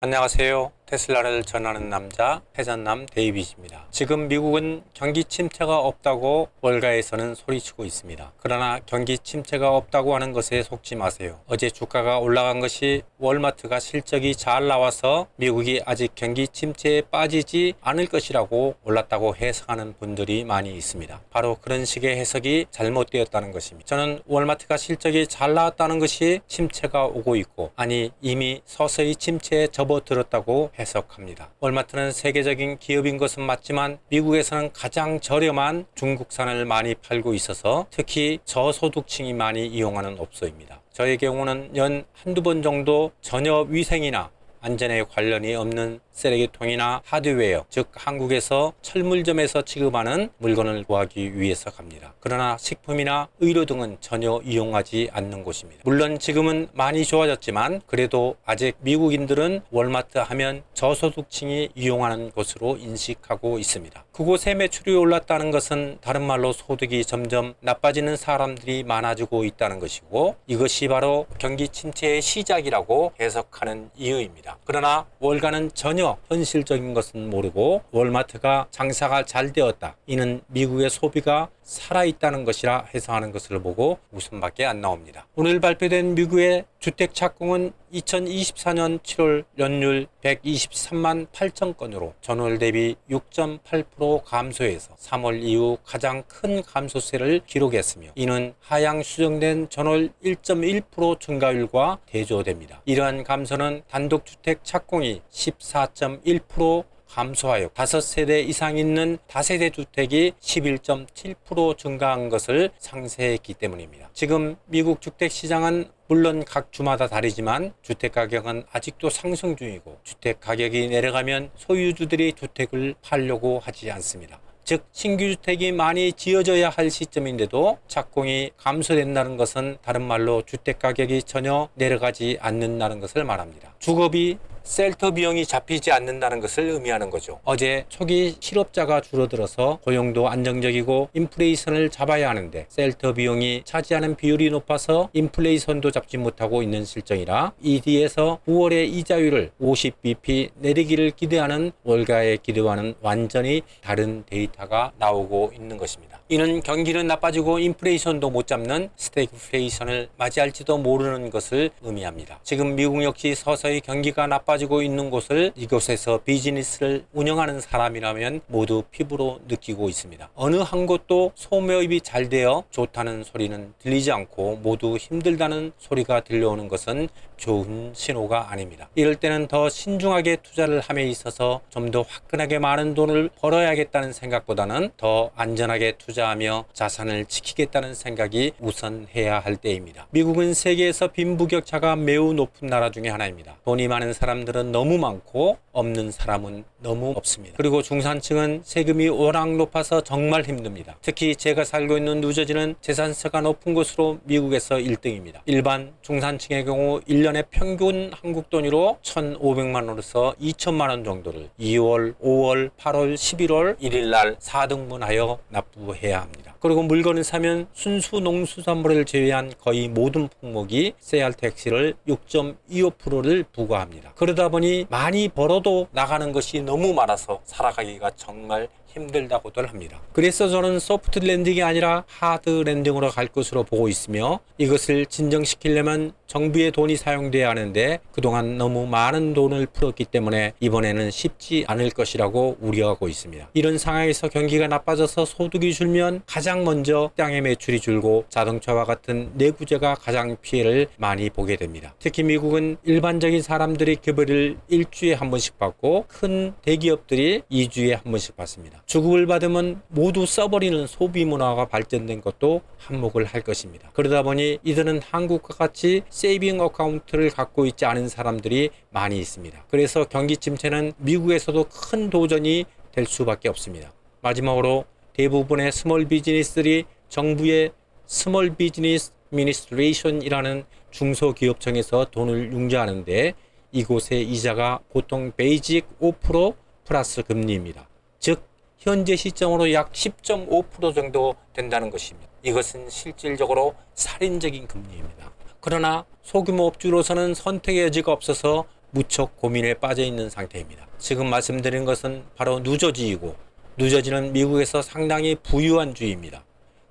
안녕하세요. 테슬라를 전하는 남자 회전남 데이빗입니다. 지금 미국은 경기 침체가 없다고 월가에서는 소리치고 있습니다. 그러나 경기 침체가 없다고 하는 것에 속지 마세요. 어제 주가가 올라간 것이 월마트가 실적이 잘 나와서 미국이 아직 경기 침체에 빠지지 않을 것이라고 올랐다고 해석하는 분들이 많이 있습니다. 바로 그런 식의 해석이 잘못되었다는 것입니다. 저는 월마트가 실적이 잘 나왔다는 것이 침체가 오고 있고, 아니 이미 서서히 침체에 접어들었다고 해석합니다. 월마트는 세계적인 기업인 것은 맞지만 미국에서는 가장 저렴한 중국산을 많이 팔고 있어서 특히 저소득층이 많이 이용하는 업소입니다. 저의 경우는 연 한두 번 정도 전혀 위생이나 안전에 관련이 없는 쓰레기통이나 하드웨어, 즉 한국에서 철물점에서 취급하는 물건을 구하기 위해서 갑니다. 그러나 식품이나 의료 등은 전혀 이용하지 않는 곳입니다. 물론 지금은 많이 좋아졌지만 그래도 아직 미국인들은 월마트 하면 저소득층이 이용하는 곳으로 인식하고 있습니다. 그곳에 매출이 올랐다는 것은 다른 말로 소득이 점점 나빠지는 사람들이 많아지고 있다는 것이고, 이것이 바로 경기 침체의 시작이라고 해석하는 이유입니다. 그러나 월가는 전혀 현실적인 것은 모르고 월마트가 장사가 잘 되었다, 이는 미국의 소비가 살아있다는 것이라 해석하는 것을 보고 웃음밖에 안 나옵니다. 오늘 발표된 미국의 주택 착공은 2024년 7월 연율 123만 8천 건으로 전월 대비 6.8% 감소해서 3월 이후 가장 큰 감소세를 기록했으며, 이는 하향 수정된 전월 1.1% 증가율과 대조됩니다. 이러한 감소는 단독주택 착공이 14.1% 감소하여 5세대 이상 있는 다세대 주택이 11.7% 증가한 것을 상쇄했기 때문입니다. 지금 미국 주택시장은 물론 각 주마다 다르지만 주택가격은 아직도 상승 중이고, 주택가격이 내려가면 소유주들이 주택을 팔려고 하지 않습니다. 즉 신규 주택이 많이 지어져야 할 시점인데도 착공이 감소된다는 것은 다른 말로 주택가격이 전혀 내려가지 않는다는 것을 말합니다. 주거비 셀터 비용이 잡히지 않는다는 것을 의미하는 거죠. 어제 초기 실업자가 줄어들어서 고용도 안정적이고 인플레이션을 잡아야 하는데 셀터 비용이 차지하는 비율이 높아서 인플레이션도 잡지 못하고 있는 실정이라, 이 뒤에서 9월의 이자율을 50bp 내리기를 기대하는 월가의 기대와는 완전히 다른 데이터가 나오고 있는 것입니다. 이는 경기는 나빠지고 인플레이션도 못 잡는 스태그플레이션을 맞이할지도 모르는 것을 의미합니다. 지금 미국 역시 서서히 경기가 나빠지고 있는 곳을 이곳에서 비즈니스를 운영하는 사람이라면 모두 피부로 느끼고 있습니다. 어느 한 곳도 소매입이 잘 되어 좋다는 소리는 들리지 않고 모두 힘들다는 소리가 들려오는 것은 좋은 신호가 아닙니다. 이럴 때는 더 신중하게 투자를 함에 있어서 좀 더 화끈하게 많은 돈을 벌어야겠다는 생각보다는 더 안전하게 투자하며 자산을 지키겠다는 생각이 우선해야 할 때입니다. 미국은 세계에서 빈부격차가 매우 높은 나라 중에 하나입니다. 돈이 많은 사람들은 너무 많고 없는 사람은 너무 없습니다. 그리고 중산층은 세금이 워낙 높아서 정말 힘듭니다. 특히 제가 살고 있는 뉴저지는 재산세가 높은 곳으로 미국에서 1등입니다. 일반 중산층의 경우 1년에 평균 한국 돈으로 1,500만 원에서 2천만 원 정도를 2월, 5월, 8월, 11월 1일 날 4등분하여 납부해야 합니다. 그리고 물건을 사면 순수 농수산물을 제외한 거의 모든 품목이 세알 택시를 6.25%를 부과합니다. 그러다 보니 많이 벌어도 나가는 것이 너무 많아서 살아가기가 정말 힘들다고들 합니다. 그래서 저는 소프트 랜딩이 아니라 하드 랜딩으로 갈 것으로 보고 있으며, 이것을 진정시키려면 정부의 돈이 사용돼야 하는데 그동안 너무 많은 돈을 풀었기 때문에 이번에는 쉽지 않을 것이라고 우려하고 있습니다. 이런 상황에서 경기가 나빠져서 소득이 줄면 가장 먼저 땅의 매출이 줄고 자동차와 같은 내구재가 가장 피해를 많이 보게 됩니다. 특히 미국은 일반적인 사람들이 급여를 일주에 한 번씩 받고 큰 대기업들이 2주에 한 번씩 받습니다. 주급을 받으면 모두 써버리는 소비 문화가 발전된 것도 한몫을 할 것입니다. 그러다 보니 이들은 한국과 같이 세이빙 어카운트를 갖고 있지 않은 사람들이 많이 있습니다. 그래서 경기 침체는 미국에서도 큰 도전이 될 수밖에 없습니다. 마지막으로 대부분의 스몰 비즈니스들이 정부의 스몰 비즈니스 미니스트레이션이라는 중소기업청에서 돈을 융자하는데, 이곳의 이자가 보통 베이직 5% 플러스 금리입니다. 즉 현재 시점으로 약 10.5% 정도 된다는 것입니다. 이것은 실질적으로 살인적인 금리입니다. 그러나 소규모 업주로서는 선택의 여지가 없어서 무척 고민에 빠져 있는 상태입니다. 지금 말씀드린 것은 바로 뉴저지이고, 뉴저지는 미국에서 상당히 부유한 주입니다.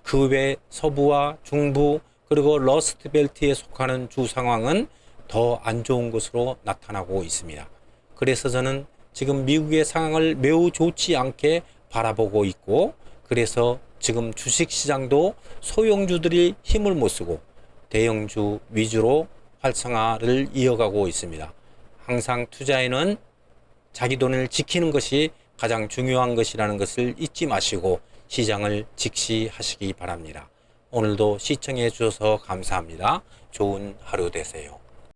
그 외 서부와 중부 그리고 러스트벨트에 속하는 주 상황은 더 안 좋은 것으로 나타나고 있습니다. 그래서 저는 지금 미국의 상황을 매우 좋지 않게 바라보고 있고, 그래서 지금 주식시장도 소형주들이 힘을 못 쓰고 대형주 위주로 활성화를 이어가고 있습니다. 항상 투자에는 자기 돈을 지키는 것이 가장 중요한 것이라는 것을 잊지 마시고 시장을 직시하시기 바랍니다. 오늘도 시청해 주셔서 감사합니다. 좋은 하루 되세요.